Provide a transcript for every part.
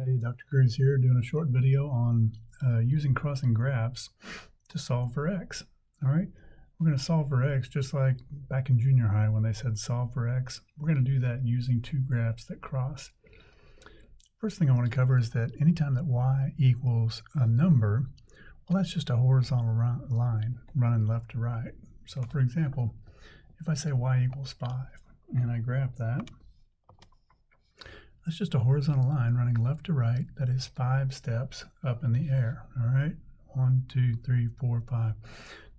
Hey, Dr. Kruse here, doing a short video on using crossing graphs to solve for x. All right, we're going to solve for x just like back in junior high when they said solve for x. We're going to do that using two graphs that cross. First thing I want to cover is that anytime that y equals a number, well, that's just a horizontal line running left to right. So for example, if I say y equals 5 and I graph that, that's just a horizontal line running left to right that is 5 steps up in the air. All right, 1, 2, 3, 4, 5.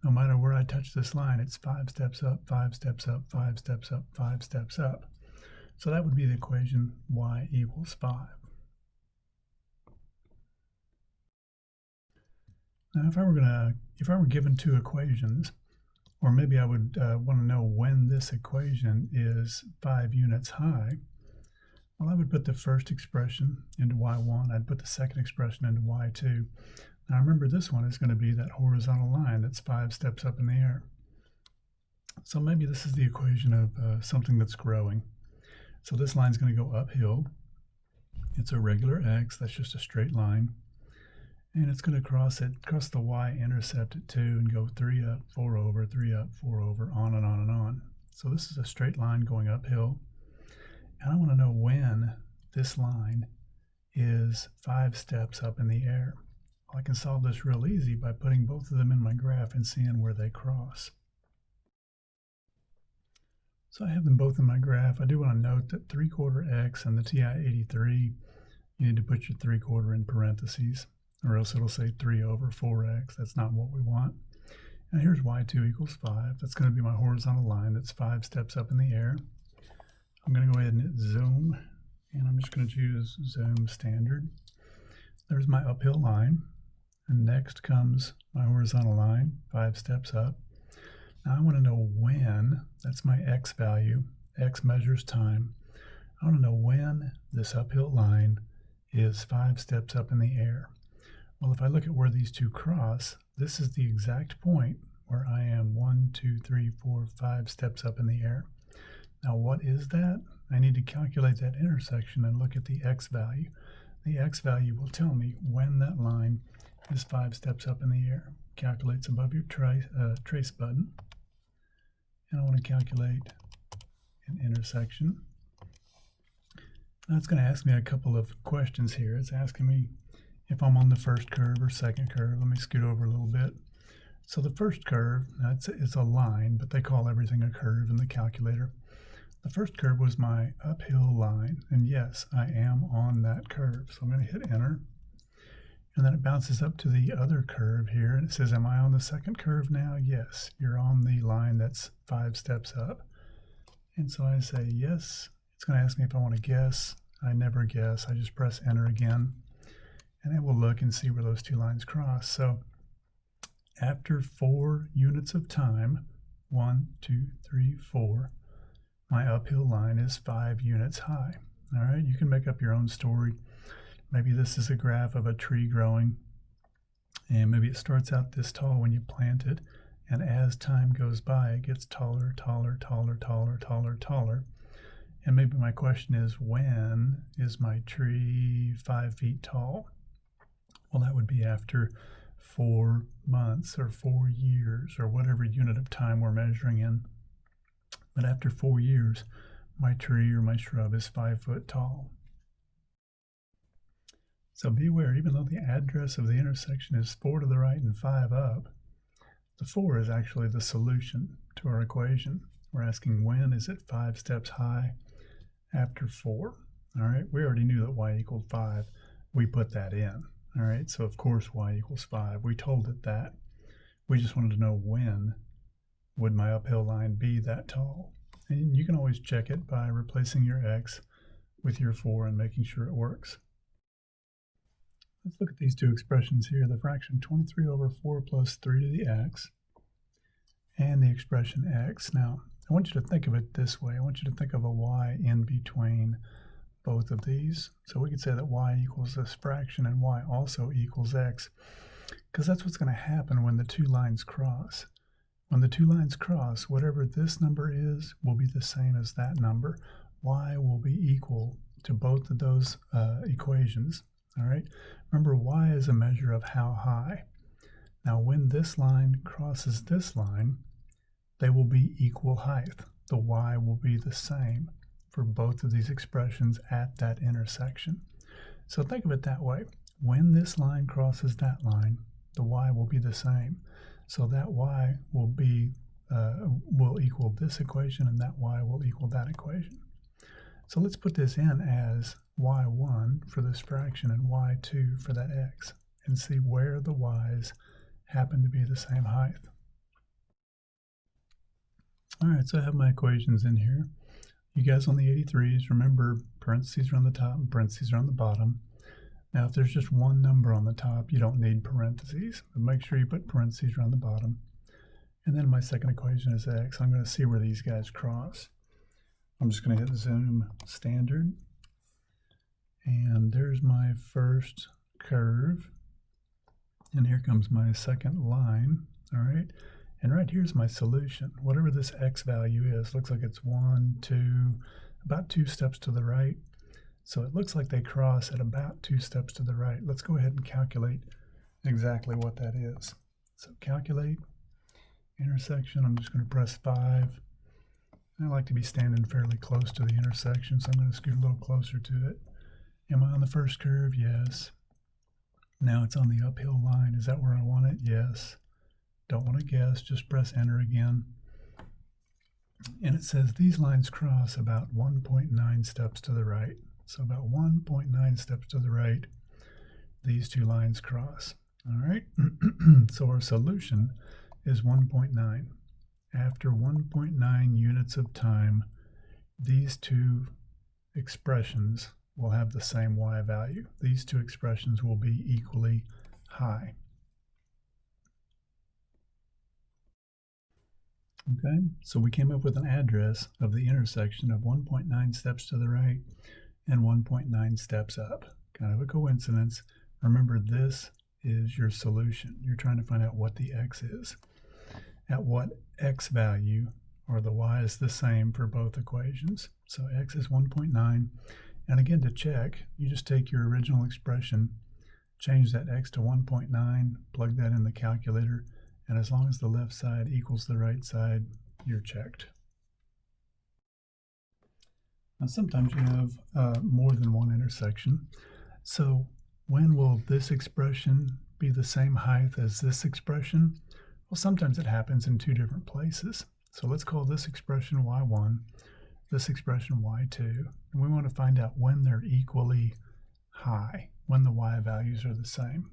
No matter where I touch this line, it's 5 steps up, 5 steps up, 5 steps up, 5 steps up. So that would be the equation y equals 5. Now, if I were given two equations, or maybe I would want to know when this equation is 5 units high. Well, I would put the first expression into y1. I'd put the second expression into y2. Now remember, this one is going to be that horizontal line that's 5 steps up in the air. So maybe this is the equation of something that's growing. So this line is going to go uphill. It's a regular x, that's just a straight line. And it's going to cross the y-intercept at 2 and go 3 up, 4 over, 3 up, 4 over, on and on and on. So this is a straight line going uphill. And I want to know when this line is 5 steps up in the air. Well, I can solve this real easy by putting both of them in my graph and seeing where they cross. So I have them both in my graph. I do want to note that 3/4 x and the TI-83, you need to put your 3/4 in parentheses, or else it'll say 3 over 4x. That's not what we want. And here's y2 equals 5. That's going to be my horizontal line that's 5 steps up in the air. I'm going to go ahead and hit zoom, and I'm just going to choose zoom standard. There's my uphill line, and next comes my horizontal line, 5 steps up. Now I want to know when, that's my x value, x measures time. I want to know when this uphill line is 5 steps up in the air. Well, if I look at where these two cross, this is the exact point where I am 1, 2, 3, 4, 5 steps up in the air. Now what is that? I need to calculate that intersection and look at the x value. The x value will tell me when that line is 5 steps up in the air. Calculates above your trace button. And I want to calculate an intersection. Now it's going to ask me a couple of questions here. It's asking me if I'm on the first curve or second curve. Let me scoot over a little bit. So the first curve, it's a line, but they call everything a curve in the calculator. The first curve was my uphill line, and yes, I am on that curve. So I'm going to hit enter, and then it bounces up to the other curve here, and it says, am I on the second curve now? Yes, you're on the line that's 5 steps up. And so I say yes. It's going to ask me if I want to guess. I never guess. I just press enter again, and it will look and see where those two lines cross. So after 4 units of time, 1, 2, 3, 4, my uphill line is 5 units high. All right, you can make up your own story. Maybe this is a graph of a tree growing, and maybe it starts out this tall when you plant it, and as time goes by, it gets taller, taller, taller, taller, taller, taller. And maybe my question is, when is my tree 5 feet tall? Well, that would be after 4 months or 4 years or whatever unit of time we're measuring in. But after 4 years, my tree or my shrub is 5 foot tall. So be aware, even though the address of the intersection is 4 to the right and 5 up, the 4 is actually the solution to our equation. We're asking when is it 5 steps high after 4. All right, we already knew that y equaled 5. We put that in. All right, so of course y equals 5. We told it that. We just wanted to know when would my uphill line be that tall. And you can always check it by replacing your x with your 4 and making sure it works. Let's look at these two expressions here, the fraction 23 over 4 plus 3 to the x, and the expression x. Now, I want you to think of it this way. I want you to think of a y in between both of these. So we could say that y equals this fraction and y also equals x, because that's what's going to happen when the two lines cross. When the two lines cross, whatever this number is will be the same as that number. Y will be equal to both of those equations. all right? Remember, y is a measure of how high. Now, when this line crosses this line, they will be equal height. The y will be the same for both of these expressions at that intersection. So think of it that way. When this line crosses that line, the y will be the same. So that y will equal this equation, and that y will equal that equation. So let's put this in as y1 for this fraction and y2 for that x, and see where the y's happen to be the same height. All right, so I have my equations in here. You guys on the 83s, remember parentheses are on the top and parentheses are on the bottom. Now, if there's just one number on the top, you don't need parentheses, but make sure you put parentheses around the bottom. And then my second equation is x. I'm going to see where these guys cross. I'm just going to hit zoom standard. And there's my first curve. And here comes my second line, all right? And right here's my solution. Whatever this x value is, looks like it's 1, 2, about 2 steps to the right. So it looks like they cross at about 2 steps to the right. Let's go ahead and calculate exactly what that is. So calculate intersection. I'm just going to press 5. I like to be standing fairly close to the intersection, so I'm going to scoot a little closer to it. Am I on the first curve? Yes. Now it's on the uphill line. Is that where I want it? Yes. Don't want to guess. Just press enter again. And it says these lines cross about 1.9 steps to the right. So about 1.9 steps to the right, these two lines cross. All right. So our solution is 1.9. After 1.9 units of time, these two expressions will have the same y value. These two expressions will be equally high. Okay, so we came up with an address of the intersection of 1.9 steps to the right and 1.9 steps up. Kind of a coincidence. Remember, this is your solution. You're trying to find out what the x is. At what x value are the y's the same for both equations? So x is 1.9. And again, to check, you just take your original expression, change that x to 1.9, plug that in the calculator, and as long as the left side equals the right side, you're checked. Now, sometimes you have more than one intersection. So when will this expression be the same height as this expression? Well, sometimes it happens in two different places. So let's call this expression y1, this expression y2, and we want to find out when they're equally high, when the y values are the same.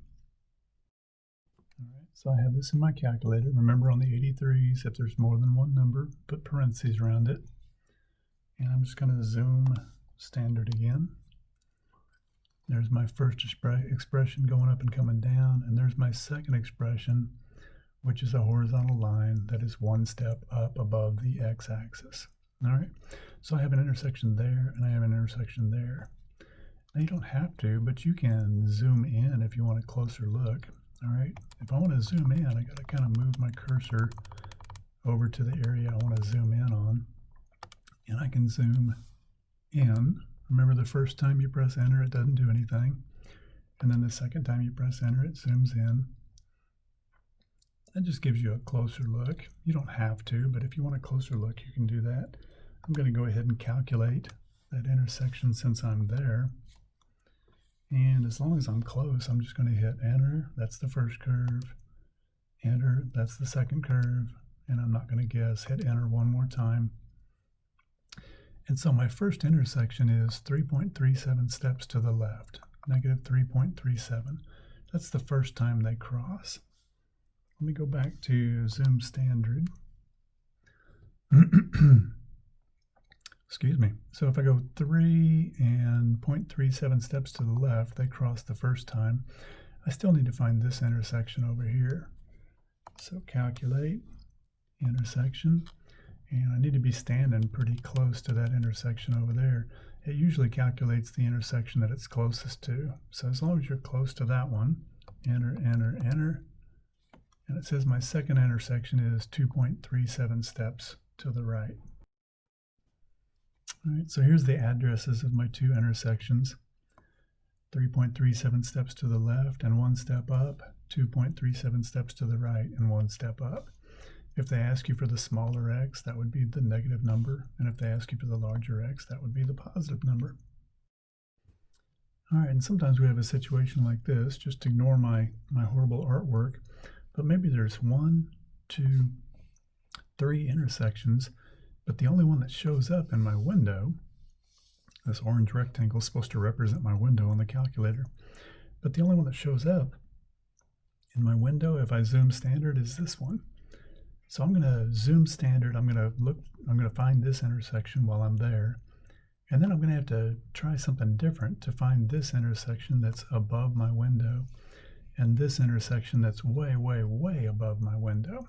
All right, so I have this in my calculator. Remember, on the 83s, if there's more than one number, put parentheses around it. And I'm just going to zoom standard again. There's my first expression going up and coming down, and there's my second expression, which is a horizontal line that is one step up above the x-axis. All right, so I have an intersection there, and I have an intersection there. Now, you don't have to, but you can zoom in if you want a closer look. All right, if I want to zoom in, I got to kind of move my cursor over to the area I want to zoom in on, and I can zoom in. Remember, the first time you press enter, it doesn't do anything, and then the second time you press enter, it zooms in. That just gives you a closer look. You don't have to, but if you want a closer look, you can do that. I'm going to go ahead and calculate that intersection since I'm there. And as long as I'm close, I'm just going to hit enter. That's the first curve. Enter. That's the second curve. And I'm not going to guess. Hit enter one more time. And so my first intersection is 3.37 steps to the left. Negative 3.37. That's the first time they cross. Let me go back to zoom standard. Excuse me. So if I go 3 and 0.37 steps to the left, they cross the first time. I still need to find this intersection over here. So calculate intersection, and I need to be standing pretty close to that intersection over there. It usually calculates the intersection that it's closest to. So as long as you're close to that one, enter, enter, enter. And it says my second intersection is 2.37 steps to the right. All right, so here's the addresses of my two intersections. 3.37 steps to the left and 1 step up, 2.37 steps to the right and 1 step up. If they ask you for the smaller x, that would be the negative number, and if they ask you for the larger x, that would be the positive number. All right, and sometimes we have a situation like this. Just ignore my horrible artwork, but maybe there's 1, 2, 3 intersections, but the only one that shows up in my window, this orange rectangle is supposed to represent my window on the calculator, but the only one that shows up in my window, if I zoom standard, is this one. So I'm going to zoom standard. I'm going to find this intersection while I'm there. And then I'm going to have to try something different to find this intersection that's above my window and this intersection that's way, way, way above my window.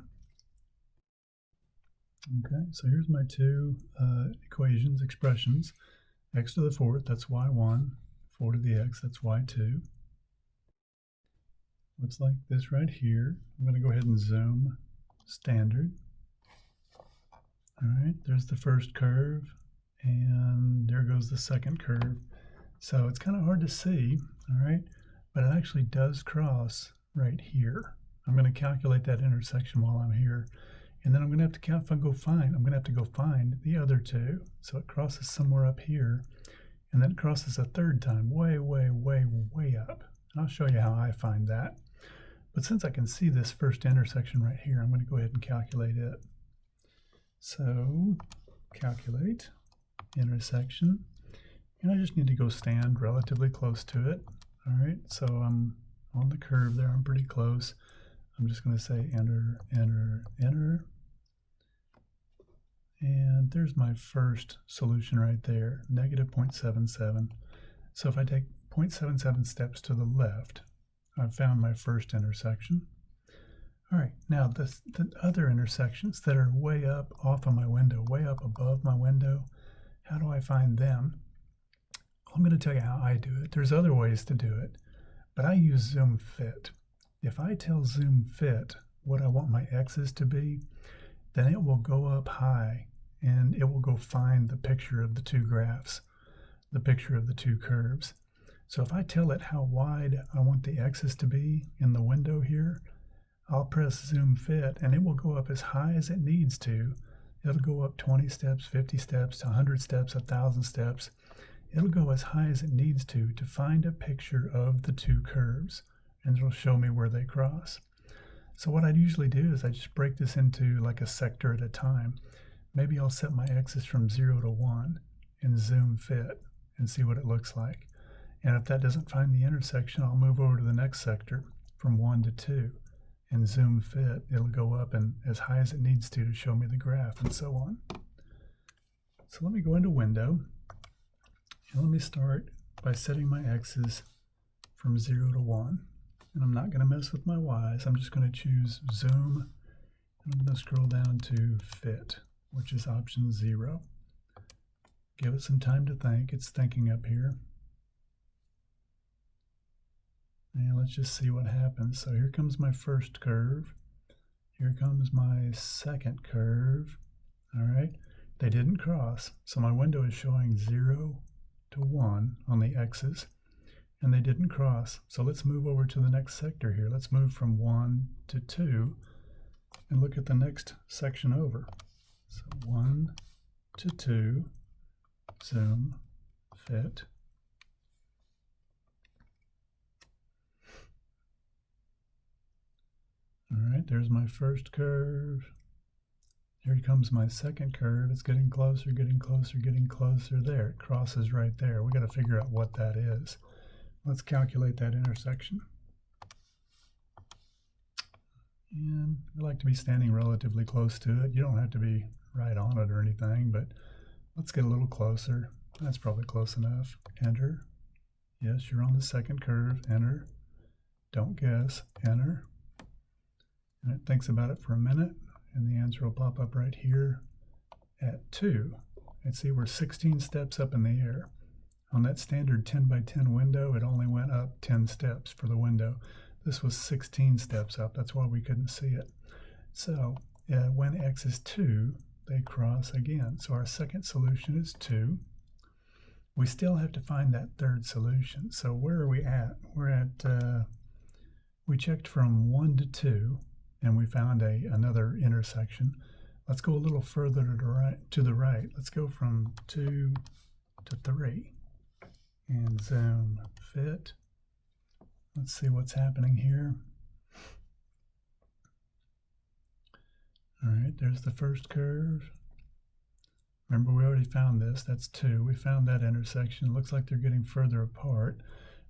Okay, so here's my two expressions. X to the fourth, that's y1. 4 to the x, that's y2. Looks like this right here. I'm going to go ahead and zoom standard. All right, there's the first curve, and there goes the second curve. So it's kind of hard to see, all right, but it actually does cross right here. I'm going to calculate that intersection while I'm here, and then I'm going to have to go find the other two. So it crosses somewhere up here, and then it crosses a third time, way, way, way, way up. And I'll show you how I find that. But since I can see this first intersection right here, I'm going to go ahead and calculate it. So calculate intersection, and I just need to go stand relatively close to it. All right, so I'm on the curve there. I'm pretty close. I'm just going to say enter, enter, enter. And there's my first solution right there, negative 0.77. So if I take 0.77 steps to the left, I've found my first intersection. All right, now the other intersections that are way up off of my window, way up above my window, how do I find them? I'm going to tell you how I do it. There's other ways to do it, but I use zoom fit. If I tell zoom fit what I want my x's to be, then it will go up high and it will go find the picture of the two graphs, the picture of the two curves. So if I tell it how wide I want the x's to be in the window here, I'll press zoom fit and it will go up as high as it needs to. It'll go up 20 steps, 50 steps, 100 steps, 1,000 steps. It'll go as high as it needs to find a picture of the two curves, and it'll show me where they cross. So what I'd usually do is I just break this into like a sector at a time. Maybe I'll set my x's from 0 to 1 and zoom fit and see what it looks like. And if that doesn't find the intersection, I'll move over to the next sector from 1 to 2 and zoom fit. It'll go up and as high as it needs to show me the graph and so on. So let me go into window and let me start by setting my x's from 0 to 1. And I'm not going to mess with my y's. I'm just going to choose zoom, and I'm going to scroll down to fit, which is option 0. Give it some time to think. It's thinking up here. And let's just see what happens. So here comes my first curve. Here comes my second curve. All right, they didn't cross. So my window is showing 0 to 1 on the x's, and they didn't cross. So let's move over to the next sector here. Let's move from 1 to 2 and look at the next section over. So 1 to 2, zoom, fit. All right, there's my first curve. Here comes my second curve. It's getting closer, getting closer, getting closer. There, it crosses right there. We got to figure out what that is. Let's calculate that intersection. And I like to be standing relatively close to it. You don't have to be right on it or anything, but let's get a little closer. That's probably close enough. Enter. Yes, you're on the second curve. Enter. Don't guess. Enter. And it thinks about it for a minute, and the answer will pop up right here at 2. And see, we're 16 steps up in the air. On that standard 10 by 10 window, it only went up 10 steps for the window. This was 16 steps up. That's why we couldn't see it. So when x is 2, they cross again. So our second solution is 2. we still have to find that third solution. So where are we at? We're at, we checked from 1 to 2, and we found another intersection. Let's go a little further to the right. Let's go from 2 to 3 and zoom fit. Let's see what's happening here. All right, there's the first curve. Remember, we already found this. That's 2. We found that intersection. It looks like they're getting further apart.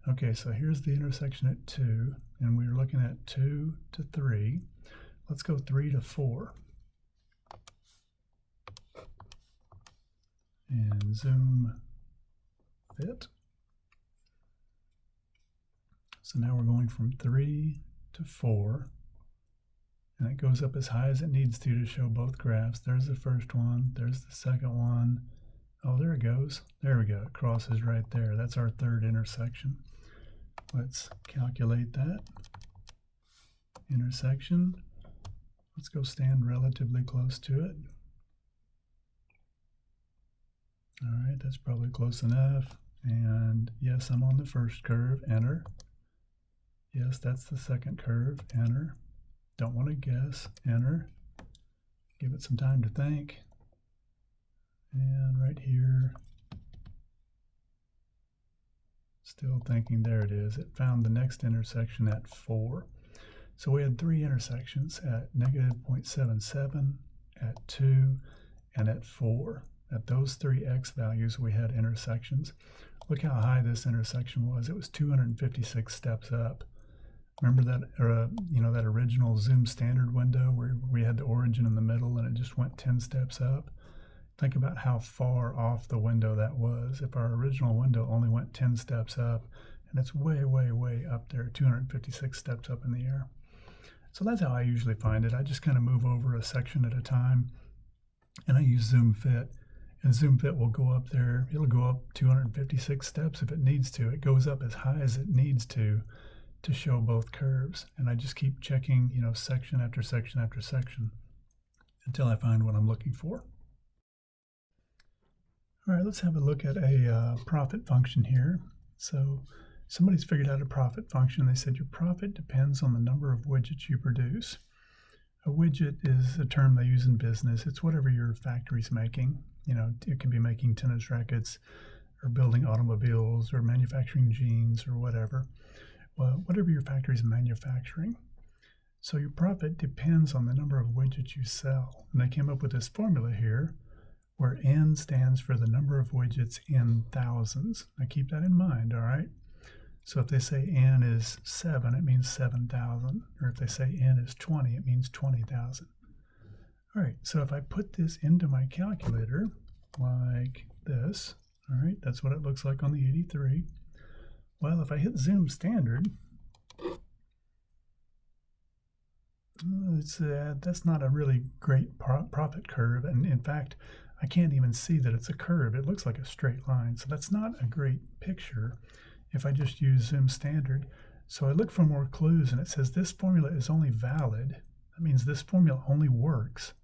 Okay, so here's the intersection at 2, and we're looking at 2 to 3. Let's go 3 to 4. And zoom fit. So now we're going from 3 to 4. And it goes up as high as it needs to show both graphs. There's the first one. There's the second one. Oh, there it goes. There we go. It crosses right there. That's our third intersection. Let's calculate that intersection. Let's go stand relatively close to it. All right, that's probably close enough. And yes, I'm on the first curve. Enter. Yes, that's the second curve. Enter. Don't want to guess. Enter. Give it some time to think. And right here, still thinking. There it is. It found the next intersection at 4. So we had 3 intersections at negative 0.77, at 2, and at 4. At those 3 x values, we had intersections. Look how high this intersection was. It was 256 steps up. Remember that, that original zoom standard window where we had the origin in the middle and it just went 10 steps up? Think about how far off the window that was. If our original window only went 10 steps up, and it's way, way, way up there, 256 steps up in the air. So that's how I usually find it. I just kind of move over a section at a time, and I use zoom fit. And zoom fit will go up there. It'll go up 256 steps if it needs to. It goes up as high as it needs to show both curves. And I just keep checking, section after section after section until I find what I'm looking for. All right, let's have a look at a profit function here. So somebody's figured out a profit function. They said your profit depends on the number of widgets you produce. A widget is a term they use in business. It's whatever your factory's making. It could be making tennis rackets or building automobiles or manufacturing jeans or whatever. Well, whatever your factory's manufacturing. So your profit depends on the number of widgets you sell. And they came up with this formula here where N stands for the number of widgets in thousands. Now keep that in mind, all right? So if they say N is 7, it means 7,000. Or if they say N is 20, it means 20,000. All right, so if I put this into my calculator like this, all right, that's what it looks like on the 83. Well, if I hit zoom standard, that's not a really great profit curve. And in fact, I can't even see that it's a curve. It looks like a straight line. So that's not a great picture if I just use zoom standard. So I look for more clues, and it says this formula is only valid. That means this formula only works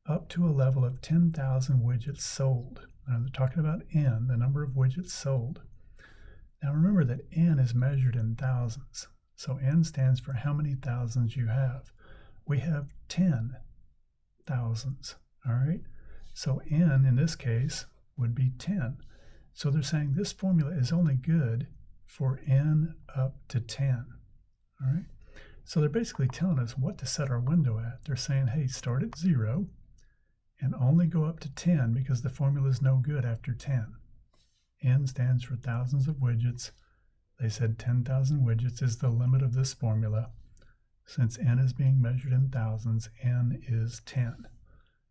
up to a level of 10,000 widgets sold. Now they're talking about N, the number of widgets sold. Now remember that N is measured in thousands. So N stands for how many thousands you have. We have 10 thousands, all right? So N in this case would be 10. So they're saying this formula is only good for N up to 10, all right? So they're basically telling us what to set our window at. They're saying, hey, start at 0 and only go up to 10 because the formula is no good after 10. N stands for thousands of widgets. They said 10,000 widgets is the limit of this formula. Since N is being measured in thousands, N is 10.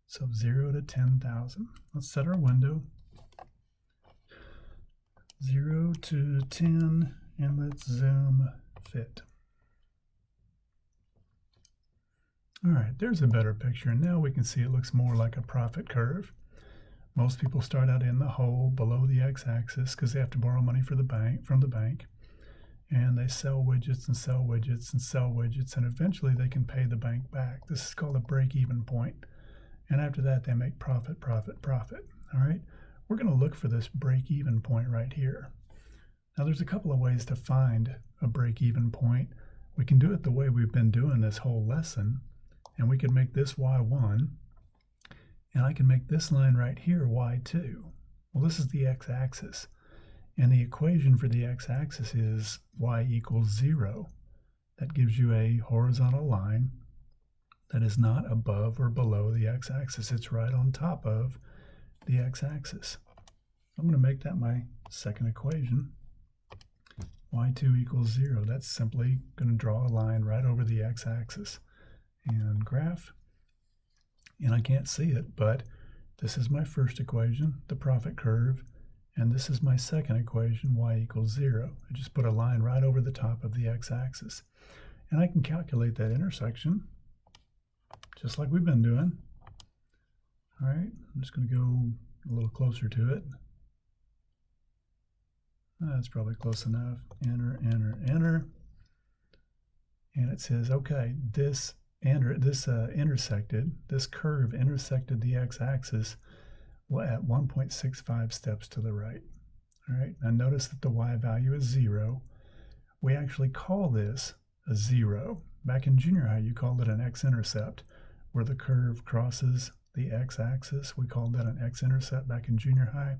So 0 to 10,000. Let's set our window. 0 to 10, and let's zoom fit. All right, there's a better picture. And now we can see it looks more like a profit curve. Most people start out in the hole below the x-axis because they have to borrow money from the bank. And they sell widgets and sell widgets and sell widgets, and eventually they can pay the bank back. This is called a break-even point. And after that, they make profit, profit, profit. All right. we're going to look for this break-even point right here. Now there's a couple of ways to find a break-even point. We can do it the way we've been doing this whole lesson, and we can make this y1, and I can make this line right here y2. Well, this is the x-axis, and the equation for the x-axis is y equals 0. That gives you a horizontal line that is not above or below the x-axis. It's right on top of the x-axis. I'm going to make that my second equation. y2 equals 0. That's simply going to draw a line right over the x-axis and graph. And I can't see it, but this is my first equation, the profit curve, and this is my second equation, y equals 0. I just put a line right over the top of the x-axis. And I can calculate that intersection, just like we've been doing. All right, I'm just going to go a little closer to it. That's probably close enough. Enter, enter, enter. And it says, okay, this curve intersected the x-axis at 1.65 steps to the right. All right, now notice that the y value is 0. We actually call this a 0. Back in junior high, you called it an x-intercept, where the curve crosses the x-axis. We called that an x-intercept back in junior high.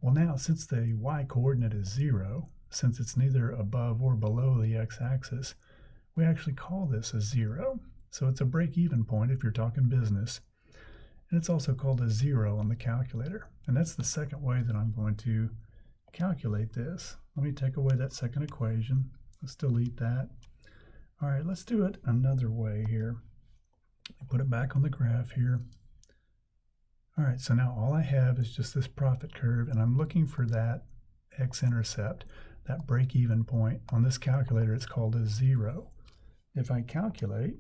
Well, now, since the y-coordinate is 0, since it's neither above or below the x-axis, we actually call this a 0. So it's a break-even point if you're talking business. And it's also called a 0 on the calculator. And that's the second way that I'm going to calculate this. Let me take away that second equation. Let's delete that. All right, let's do it another way here. Put it back on the graph here. All right, so now all I have is just this profit curve, and I'm looking for that x-intercept, that break-even point. On this calculator, it's called a 0. If I calculate,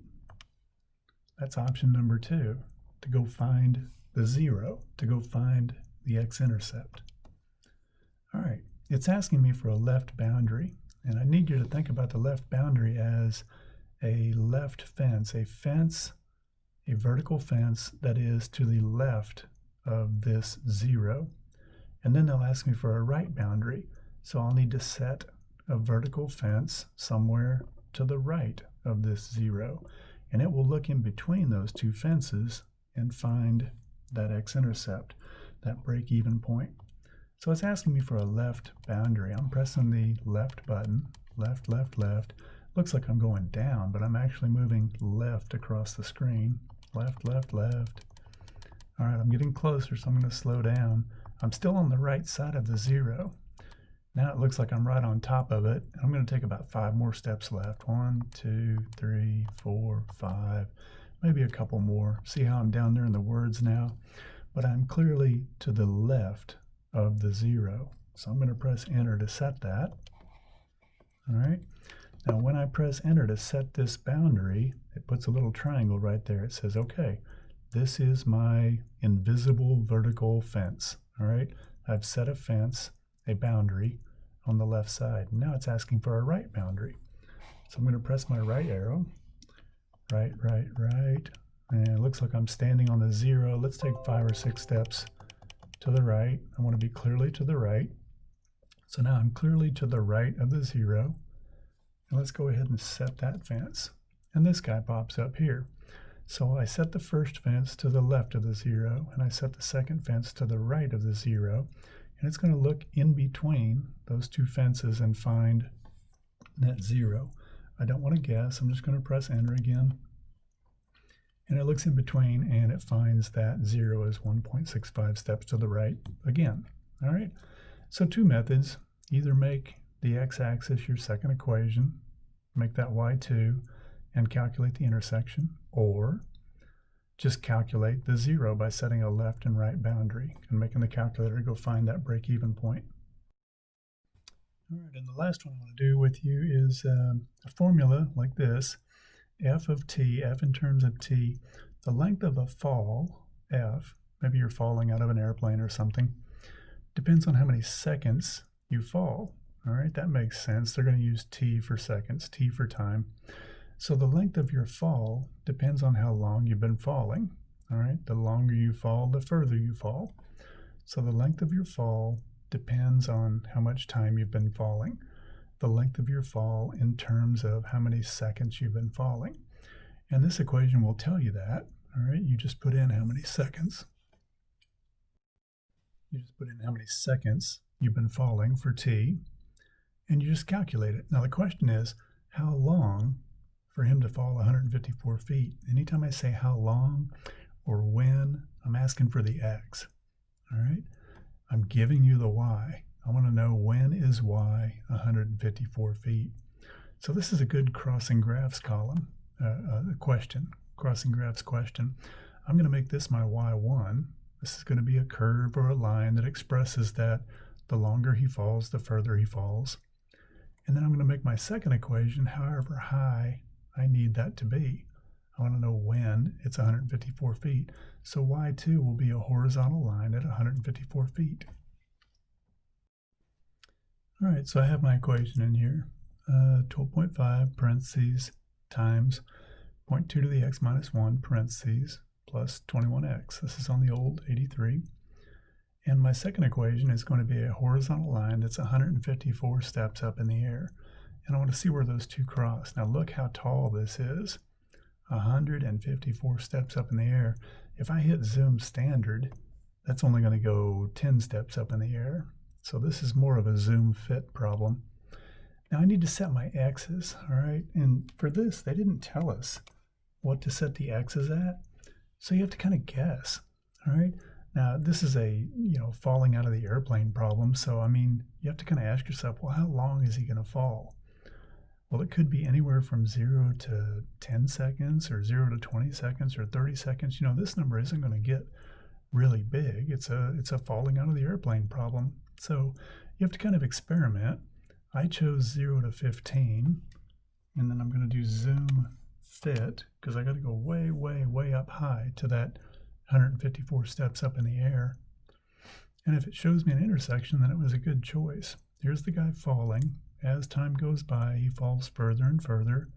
that's option number 2, to go find the 0, to go find the x-intercept. All right, it's asking me for a left boundary, and I need you to think about the left boundary as a left fence, a vertical fence that is to the left of this 0. And then they'll ask me for a right boundary. So I'll need to set a vertical fence somewhere to the right of this 0. And it will look in between those two fences and find that x-intercept, that break-even point. So it's asking me for a left boundary. I'm pressing the left button, left, left, left. Looks like I'm going down, but I'm actually moving left across the screen. Left, left, left. All right, I'm getting closer, so I'm going to slow down. I'm still on the right side of the 0. Now it looks like I'm right on top of it. I'm going to take about 5 more steps left. 1, 2, 3, 4, 5, maybe a couple more. See how I'm down there in the words now? But I'm clearly to the left of the 0. So I'm going to press enter to set that. All right. Now when I press enter to set this boundary, it puts a little triangle right there. It says, okay, this is my invisible vertical fence. All right. I've set a fence, a boundary on the left side. Now it's asking for a right boundary. So I'm going to press my right arrow. Right, right, right. And it looks like I'm standing on the 0. Let's take 5 or 6 steps to the right. I want to be clearly to the right. So now I'm clearly to the right of the 0. And let's go ahead and set that fence. And this guy pops up here. So I set the first fence to the left of the 0, and I set the second fence to the right of the 0. And it's going to look in between those two fences and find that 0. I don't want to guess. I'm just going to press enter again. And it looks in between, and it finds that 0 is 1.65 steps to the right again. All right. So 2 methods. Either make the x-axis your second equation, make that y2, and calculate the intersection, or just calculate the 0 by setting a left and right boundary and making the calculator go find that break-even point. All right, and the last one I want to do with you is a formula like this. F of t, F in terms of t, the length of a fall, F, maybe you're falling out of an airplane or something, depends on how many seconds you fall. All right, that makes sense. They're going to use t for seconds, t for time. So the length of your fall depends on how long you've been falling. All right, the longer you fall, the further you fall. So the length of your fall depends on how much time you've been falling. The length of your fall in terms of how many seconds you've been falling. And this equation will tell you that. All right, you just put in how many seconds. You just put in how many seconds you've been falling for t, and you just calculate it. Now the question is, how long for him to fall 154 feet? Anytime I say how long or when, I'm asking for the x. All right, I'm giving you the y. I want to know when is y 154 feet. So this is a good crossing graphs column, question, crossing graphs question. I'm going to make this my y1. This is going to be a curve or a line that expresses that the longer he falls, the further he falls. And then I'm going to make my second equation however high I need that to be. I want to know when it's 154 feet. So y2 will be a horizontal line at 154 feet. All right, so I have my equation in here. 12.5 parentheses times 0.2 to the x minus 1 parentheses plus 21x. This is on the old 83. And my second equation is going to be a horizontal line that's 154 steps up in the air. And I want to see where those two cross. Now look how tall this is. 154 steps up in the air. If I hit zoom standard, that's only going to go 10 steps up in the air. So this is more of a zoom fit problem. Now I need to set my x's, all right? And for this, they didn't tell us what to set the x's at. So you have to kind of guess, all right? Now this is a, falling out of the airplane problem. So, I mean, you have to kind of ask yourself, well, how long is he going to fall? Well, it could be anywhere from 0 to 10 seconds or 0 to 20 seconds or 30 seconds. This number isn't going to get really big. It's a falling out of the airplane problem. So you have to kind of experiment. I chose 0 to 15, and then I'm going to do zoom fit because I got to go way, way, way up high to that 154 steps up in the air. And if it shows me an intersection, then it was a good choice. Here's the guy falling. As time goes by, he falls further and further.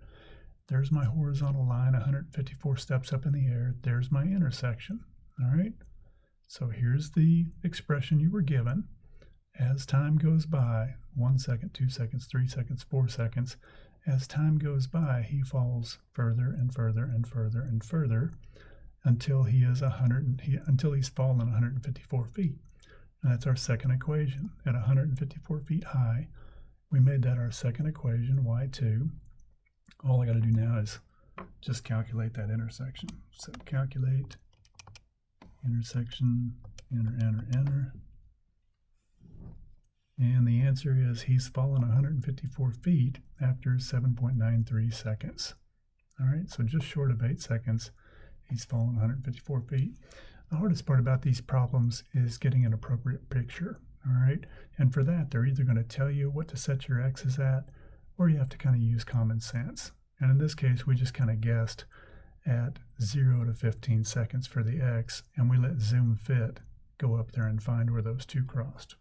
There's my horizontal line, 154 steps up in the air. There's my intersection, all right? So here's the expression you were given. As time goes by, 1 second, 2 seconds, 3 seconds, 4 seconds, as time goes by, he falls further and further and further and further until he's fallen 154 feet. And that's our second equation. At 154 feet high, we made that our second equation, y2. All I got to do now is just calculate that intersection. So calculate intersection, enter. And the answer is he's fallen 154 feet after 7.93 seconds. All right, so just short of 8 seconds, he's fallen 154 feet. The hardest part about these problems is getting an appropriate picture, all right? And for that, they're either going to tell you what to set your x's at, or you have to kind of use common sense. And in this case, we just kind of guessed at 0 to 15 seconds for the x, and we let zoom fit go up there and find where those two crossed.